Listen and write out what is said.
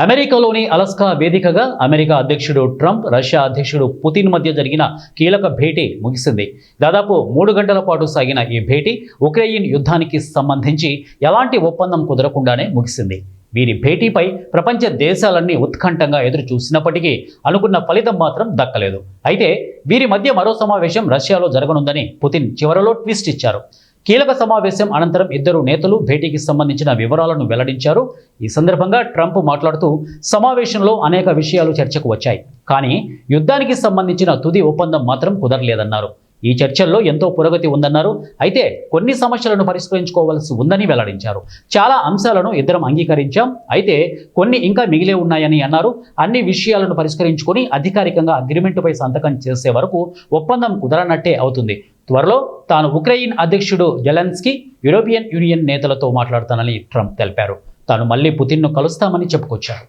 అమెరికాలోని అలస్కా వేదికగా అమెరికా అధ్యక్షుడు ట్రంప్, రష్యా అధ్యక్షుడు పుతిన్ మధ్య జరిగిన కీలక భేటీ ముగిసింది. దాదాపు 3 గంటల పాటు సాగిన ఈ భేటీ ఉక్రెయిన్ యుద్ధానికి సంబంధించి ఎలాంటి ఒప్పందం కుదరకుండానే ముగిసింది. వీరి భేటీపై ప్రపంచ దేశాలన్నీ ఉత్కంఠంగా ఎదురు చూసినప్పటికీ అనుకున్న ఫలితం మాత్రం దక్కలేదు. అయితే వీరి మధ్య మరో సమావేశం రష్యాలో జరగనుందని పుతిన్ చివరలో ట్విస్ట్ ఇచ్చారు. కీలక సమావేశం అనంతరం ఇద్దరు నేతలు భేటీకి సంబంధించిన వివరాలను వెల్లడించారు. ఈ సందర్భంగా ట్రంప్ మాట్లాడుతూ, సమావేశంలో అనేక విషయాలు చర్చకు వచ్చాయి, కానీ యుద్ధానికి సంబంధించిన తుది ఒప్పందం మాత్రం కుదరలేదన్నారు. ఈ చర్చల్లో ఎంతో పురోగతి ఉందన్నారు. అయితే కొన్ని సమస్యలను పరిష్కరించుకోవాల్సి ఉందని వెల్లడించారు. చాలా అంశాలను ఇద్దరం అంగీకరించాం, అయితే కొన్ని ఇంకా మిగిలే ఉన్నాయని అన్నారు. అన్ని విషయాలను పరిష్కరించుకొని అధికారికంగా అగ్రిమెంటుపై సంతకం చేసే వరకు ఒప్పందం కుదరనట్టే అవుతుంది. త్వరలో తాను ఉక్రెయిన్ అధ్యక్షుడు జెలెన్స్కీ, యూరోపియన్ యూనియన్ నేతలతో మాట్లాడతానని ట్రంప్ తెలిపారు. తాను మళ్లీ పుతిన్ను కలుస్తామని చెప్పుకొచ్చారు.